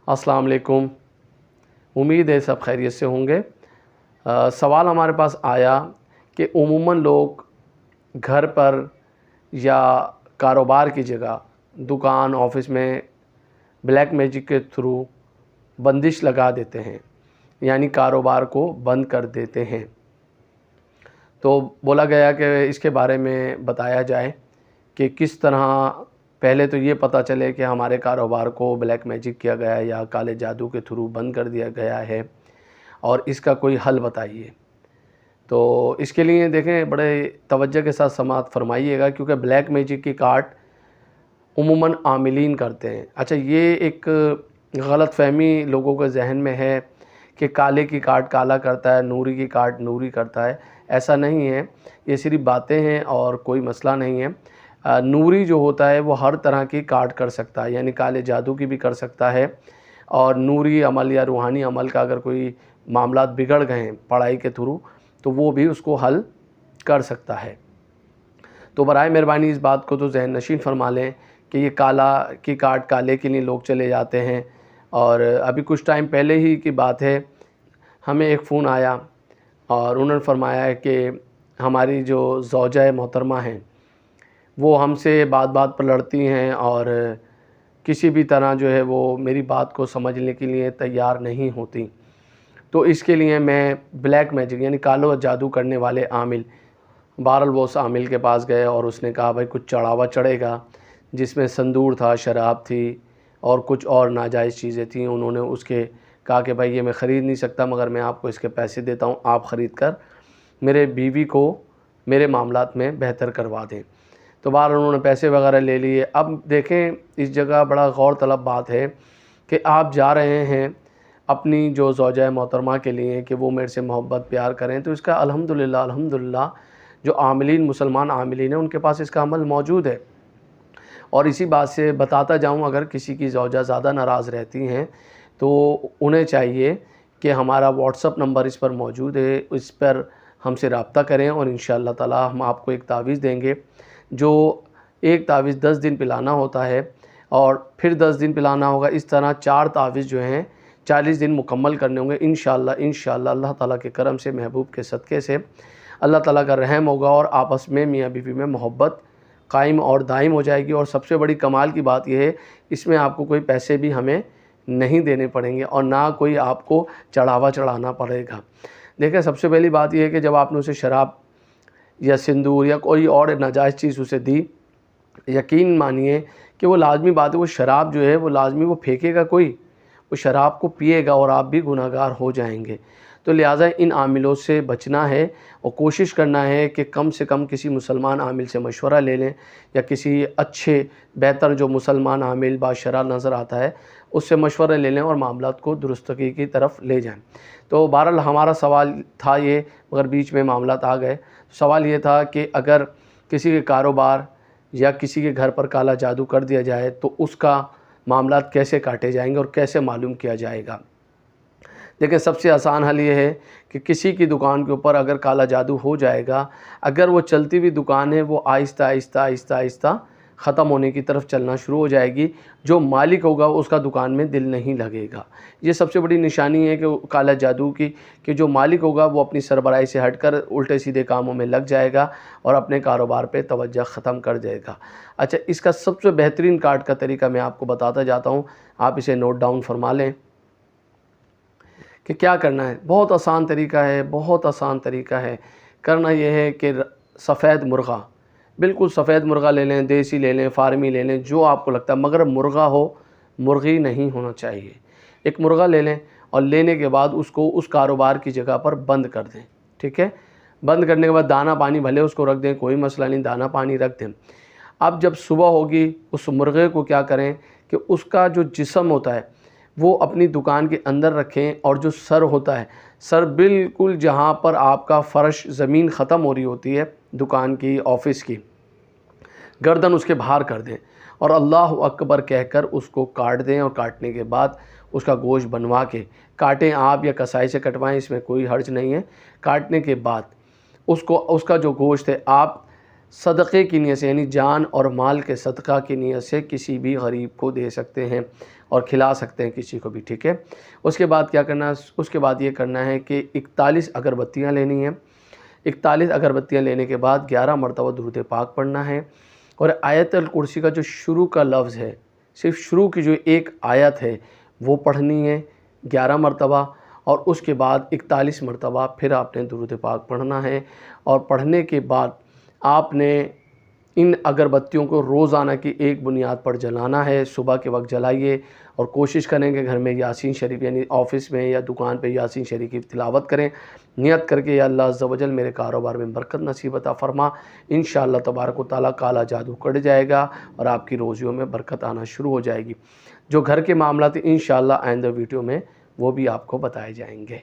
अस्सलाम वालेकुम। उम्मीद है सब खैरियत से होंगे। सवाल हमारे पास आया कि उमूमन लोग घर पर या कारोबार की जगह दुकान ऑफ़िस में ब्लैक मैजिक के थ्रू बंदिश लगा देते हैं, यानी कारोबार को बंद कर देते हैं। तो बोला गया कि इसके बारे में बताया जाए कि किस तरह पहले तो ये पता चले कि हमारे कारोबार को ब्लैक मैजिक किया गया है या काले जादू के थ्रू बंद कर दिया गया है, और इसका कोई हल बताइए। तो इसके लिए देखें, बड़े तवज्जो के साथ समाअत फरमाइएगा, क्योंकि ब्लैक मैजिक की काट उमूमन आमिलीन करते हैं। अच्छा, ये एक गलतफ़हमी लोगों के जहन में है कि काले की काट काला करता है, नूरी की काट नूरी करता है। ऐसा नहीं है, ये सिर्फ बातें हैं और कोई मसला नहीं है। नूरी जो होता है वो हर तरह की काट कर सकता है, यानी काले जादू की भी कर सकता है, और नूरी अमल या रूहानी अमल का अगर कोई मामलात बिगड़ गए हैं पढ़ाई के थ्रू, तो वो भी उसको हल कर सकता है। तो बराए मेहरबानी इस बात को तो जहन नशीन फरमा लें कि ये काला की काट काले के लिए लोग चले जाते हैं। और अभी कुछ टाइम पहले ही की बात है, हमें एक फ़ोन आया और उन्होंने फरमाया कि हमारी जो ज़ौजा मोहतरमा हैं वो हमसे बात बात पर लड़ती हैं और किसी भी तरह जो है वो मेरी बात को समझने के लिए तैयार नहीं होती। तो इसके लिए मैं ब्लैक मैजिक यानी कालो जादू करने वाले आमिल, बहरहाल वो उस आमिल के पास गए और उसने कहा भाई कुछ चढ़ावा चढ़ेगा, जिसमें संदूर था, शराब थी और कुछ और नाजायज़ चीज़ें थीं। उन्होंने उसके कहा कि भाई ये मैं ख़रीद नहीं सकता, मगर मैं आपको इसके पैसे देता हूँ, आप ख़रीद कर मेरे बीवी को मेरे मामलात में बेहतर करवा दें। तो बहरहाल उन्होंने पैसे वगैरह ले लिए। अब देखें, इस जगह बड़ा गौर तलब बात है कि आप जा रहे हैं अपनी जो ज़ौजा मोहतरमा के लिए कि वो मेरे से मोहब्बत प्यार करें, तो इसका अल्हम्दुलिल्लाह जो आमिलीन मुसलमान आमिलीन हैं उनके पास इसका अमल मौजूद है। और इसी बात से बताता जाऊँ, अगर किसी की ज़ौजा ज़्यादा नाराज़ रहती हैं तो उन्हें चाहिए कि हमारा व्हाट्सअप नंबर इस पर मौजूद है, इस पर हमसे रब्ता करें और इंशाअल्लाह ताला हम आपको एक तावीज़ देंगे। जो एक तावीज़ 10 दिन पिलाना होता है और फिर 10 दिन पिलाना होगा। इस तरह 4 तावीज़ जो हैं 40 दिन मुकम्मल करने होंगे इंशाअल्लाह अल्लाह ताला के करम से, महबूब के सदक़े से अल्लाह ताला का रहम होगा और आपस में मियाँ बीवी में मोहब्बत कायम और दायम हो जाएगी। और सबसे बड़ी कमाल की बात यह है, इसमें आपको कोई पैसे भी हमें नहीं देने पड़ेंगे और ना कोई आपको चढ़ावा चढ़ाना पड़ेगा। देखिए, सबसे पहली बात यह है कि जब आपने उसे शराब या सिंदूर या कोई और नाजायज़ चीज़ उसे दी, यकीन मानिए कि वो लाज़मी बात है, वो शराब जो है वो लाज़मी वो फेंकेगा कोई, वो शराब को पिएगा और आप भी गुनहगार हो जाएंगे। तो लिहाजा इन आमिलों से बचना है और कोशिश करना है कि कम से कम किसी मुसलमान आमिल से मशवरा ले लें, या किसी अच्छे बेहतर जो मुसलमान आमिल बाशरा नज़र आता है उससे मशवरा ले लें और मामलात को दुरुस्तगी की तरफ ले जाएं। तो बहरहाल हमारा सवाल था ये, मगर बीच में मामलात आ गए। सवाल ये था कि अगर किसी के कारोबार या किसी के घर पर काला जादू कर दिया जाए तो उसका मामलात कैसे काटे जाएंगे और कैसे मालूम किया जाएगा। देखिए, सबसे आसान हल ये है कि किसी की दुकान के ऊपर अगर काला जादू हो जाएगा, अगर वो चलती हुई दुकान है वो आहिस्ता ख़त्म होने की तरफ चलना शुरू हो जाएगी। जो मालिक होगा उसका दुकान में दिल नहीं लगेगा। ये सबसे बड़ी निशानी है कि काला जादू की, कि जो मालिक होगा वो अपनी सरबराही से हटकर उल्टे सीधे कामों में लग जाएगा और अपने कारोबार पे तवज्जो ख़त्म कर जाएगा। अच्छा, इसका सबसे बेहतरीन काट का तरीका मैं आपको बताता जाता हूँ, आप इसे नोट डाउन फरमा लें कि क्या करना है। बहुत आसान तरीका है, बहुत आसान तरीका है। करना यह है कि सफ़ेद मुर्गा, बिल्कुल सफ़ेद मुर्गा ले लें, देसी ले लें, फार्मी ले लें, जो आपको लगता है, मगर मुर्गा हो, मुर्गी नहीं होना चाहिए। एक मुर्गा ले लें और लेने के बाद उसको उस कारोबार की जगह पर बंद कर दें। ठीक है, बंद करने के बाद दाना पानी भले उसको रख दें, कोई मसला नहीं, दाना पानी रख दें। अब जब सुबह होगी उस मुर्गे को क्या करें कि उसका जो जिस्म होता है वो अपनी दुकान के अंदर रखें, और जो सर होता है, सर बिल्कुल जहाँ पर आपका फ़र्श ज़मीन ख़त्म हो रही होती है दुकान की, ऑफ़िस की, गर्दन उसके बाहर कर दें और अल्लाह अकबर कहकर उसको काट दें। और काटने के बाद उसका गोश्त बनवा के काटें, आप या कसाई से कटवाएं, इसमें कोई हर्ज नहीं है। काटने के बाद उसको, उसका जो गोश्त है, आप सदक़े की नीयत से, यानी जान और माल के सदक़ा की नीयत से किसी भी गरीब को दे सकते हैं। और खिला सकते हैं किसी को भी, ठीक है। उसके बाद क्या करना है, उसके बाद ये करना है कि 41 अगरबत्तियाँ लेनी है। 41 अगरबत्तियाँ लेने के बाद 11 मरतबा दुरूद पाक पढ़ना है और आयतुल कुर्सी का जो शुरू का लफ्ज़ है, सिर्फ शुरू की जो एक आयत है वो पढ़नी है 11 मरतबा, और उसके बाद 41 मरतबा फिर आपने दुरूद पाक पढ़ना है। और पढ़ने के बाद आपने इन अगरबत्तियों को रोज़ाना की एक बुनियाद पर जलाना है। सुबह के वक्त जलाइए और कोशिश करें कि घर में यासीन शरीफ यानी ऑफ़िस में या दुकान पे यासीन शरीफ की तिलावत करें, नियत करके या अल्लाह अज़्ज़ा वजल मेरे कारोबार में बरकत नसीब अता फ़रमा। इंशाअल्लाह तबारक व तआला काला जादू कट जाएगा और आपकी रोज़ियों में बरकत आना शुरू हो जाएगी। जो घर के मामला थे इंशाअल्लाह आइंदा वीडियो में वो भी आपको बताए जाएंगे।